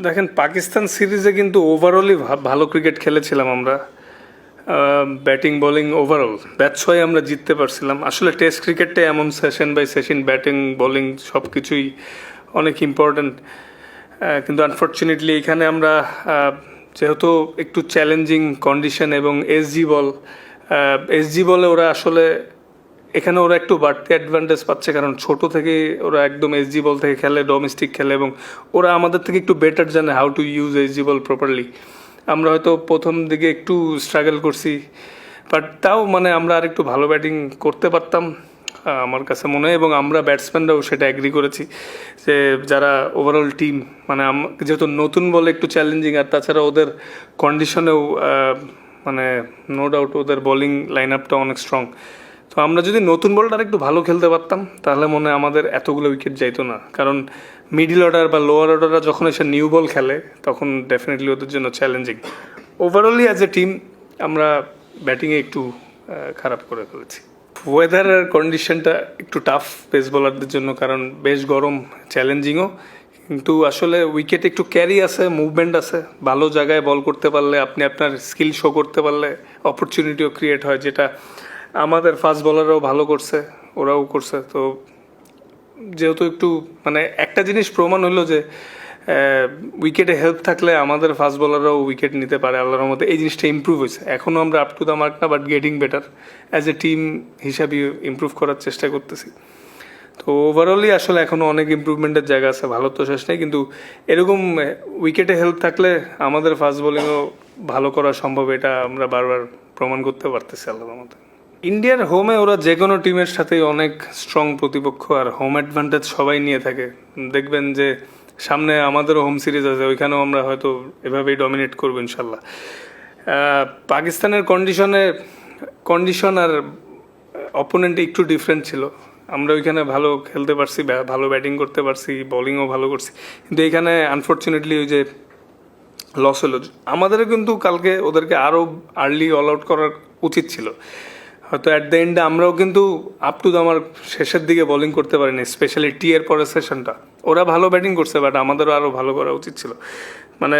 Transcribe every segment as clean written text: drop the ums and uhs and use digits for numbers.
দেখেন পাকিস্তান সিরিজে কিন্তু ওভারঅলই ভালো ক্রিকেট খেলেছিলাম আমরা, batting bowling overall, that's why আমরা জিততে পারছিলাম। আসলে টেস্ট ক্রিকেটটা এমন session by session batting bowling সব কিছুই অনেক ইম্পর্ট্যান্ট, কিন্তু আনফর্চুনেটলি এখানে আমরা যেহেতু একটু চ্যালেঞ্জিং কন্ডিশন এবং এসজি বলে ওরা আসলে এখানে ওরা একটু বাড়তি অ্যাডভান্টেজ পাচ্ছে, কারণ ছোট থেকে ওরা একদম এসজি বল থেকে খেলে, ডোমেস্টিক খেলে, এবং ওরা আমাদের থেকে একটু বেটার জানে how to use SG ball properly. আমরা হয়তো প্রথম দিকে একটু স্ট্রাগল করছি, বাট তাও মানে আমরা আর একটু ভালো ব্যাটিং করতে পারতাম আমার কাছে মনে হয়, এবং আমরা ব্যাটসম্যানরাও সেটা অ্যাগ্রি করেছি যে যারা ওভারঅল টিম মানে যেহেতু নতুন বলে একটু চ্যালেঞ্জিং, আর তাছাড়া ওদের কন্ডিশনেও মানে নো ডাউট ওদের বোলিং লাইন আপটা অনেক স্ট্রং। তো আমরা যদি নতুন বলটা একটু ভালো খেলতে পারতাম তাহলে মনে হয় আমাদের এতগুলো উইকেট যাইতো না, কারণ মিডিল অর্ডার বা লোয়ার অর্ডাররা যখন এসে নিউ বল খেলে তখন ডেফিনেটলি ওদের জন্য challenging. Overally as a team আমরা ব্যাটিংয়ে একটু খারাপ করে ফেলেছি। ওয়েদারের কন্ডিশনটা একটু টাফ পেস বোলারদের জন্য, কারণ বেশ গরম, চ্যালেঞ্জিংও, কিন্তু আসলে উইকেট একটু ক্যারি আছে, মুভমেন্ট আছে, ভালো জায়গায় বল করতে পারলে আপনি আপনার স্কিল শো করতে পারলে অপরচুনিটিও ক্রিয়েট হয়, যেটা আমাদের ফাস্ট বোলাররাও ভালো করছে, ওরাও করছে। তো যেহেতু একটু মানে একটা জিনিস প্রমাণ হলো যে উইকেটে হেল্প থাকলে আমাদের ফাস্ট বোলাররাও উইকেট নিতে পারে আল্লাহর রহমতে। এই জিনিসটা ইম্প্রুভ হয়েছে, এখনও আমরা আপ টু দ্য মার্ক না, but getting better as a team হিসাবে ইম্প্রুভ করার চেষ্টা করতেছি। তো ওভারঅলই আসলে এখনও অনেক ইম্প্রুভমেন্টের জায়গা আছে, ভালো তো শেষ নেই, কিন্তু এরকম উইকেটে হেল্প থাকলে আমাদের ফাস্ট বোলিংও ভালো করা সম্ভব, এটা আমরা বারবার প্রমাণ করতে পারতেছি আল্লাহর রহমতে। ইন্ডিয়ার হোমে ওরা যে কোনো টিমের সাথেই অনেক স্ট্রং প্রতিপক্ষ, আর হোম অ্যাডভান্টেজ সবাই নিয়ে থাকে। দেখবেন যে সামনে আমাদেরও হোম সিরিজ আছে, ওইখানেও আমরা হয়তো এভাবেই ডমিনেট করবো ইনশাল্লাহ। পাকিস্তানের কন্ডিশন আর অপোনেন্ট একটু ডিফারেন্ট ছিল। আমরা ওইখানে ভালো খেলতে পারছি, ভালো ব্যাটিং করতে পারছি, বোলিংও ভালো করছি, কিন্তু এইখানে আনফর্চুনেটলি ওই যে লস হলো। আমাদেরও কিন্তু কালকে ওদেরকে আরও আর্লি অল আউট করার উচিত ছিল, হয়তো অ্যাট দ্য এন্ডে আমরাও কিন্তু আপ টু আমার শেষের দিকে বোলিং করতে পারিনি, স্পেশালি টি এর পরের সেশনটা ওরা ভালো ব্যাটিং করছে, বাট আমাদেরও আরও ভালো করা উচিত ছিল। মানে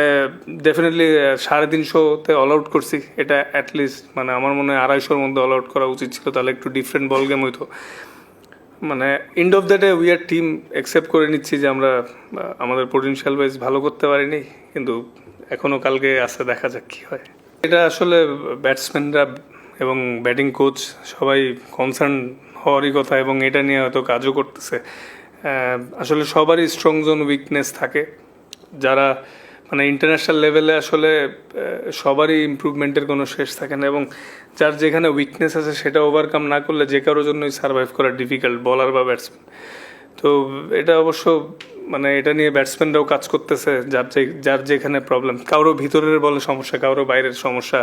ডেফিনেটলি 350-তে অল আউট করছি, এটা অ্যাটলিস্ট মানে আমার মনে হয় 250-র মধ্যে অল আউট করা উচিত ছিল, তাহলে একটু ডিফারেন্ট বল গেম হইতো। মানে end of the day we are team, accept করে নিচ্ছি যে আমরা আমাদের পোটেনশিয়াল ওয়াইজ ভালো করতে পারিনি, কিন্তু এখনও কালকে আছে, দেখা যাক কী হয়। এটা আসলে ব্যাটসম্যানরা এবং ব্যাটিং কোচ সবাই কনসার্ন হওয়ারই কথা, এবং এটা নিয়ে হয়তো কাজও করতেছে। আসলে সবারই স্ট্রং জোন উইকনেস থাকে, যারা মানে ইন্টারন্যাশনাল লেভেলে আসলে সবারই ইমপ্রুভমেন্টের কোনো শেষ থাকে না, এবং যার যেখানে উইকনেস আছে সেটা ওভারকাম না করলে যে কারোর জন্যই সার্ভাইভ করা ডিফিকাল্ট, বলার বা ব্যাটসম্যান। তো এটা অবশ্য মানে এটা নিয়ে ব্যাটসম্যানরাও কাজ করতেছে, যার যেখানে প্রবলেম, কারো ভিতরের বলে সমস্যা, কারো বাইরের সমস্যা,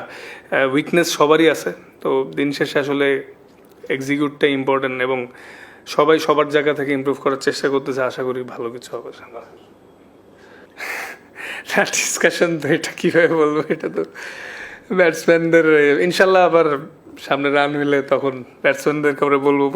উইকনেস সবারই আছে। তো দিন শেষে আসলে এক্সিকিউটটা ইম্পর্টেন্ট, এবং সবাই সবার জায়গা থেকে ইমপ্রুভ করার চেষ্টা করতেছে, আশা করি ভালো কিছু হবে। ডিসকাশন তো এটা কীভাবে বলবো, এটা তো ব্যাটসম্যানদের ইনশাল্লাহ আবার সামনে রান হইলে তখন ব্যাটসম্যানদেরকে আমরা বলবো।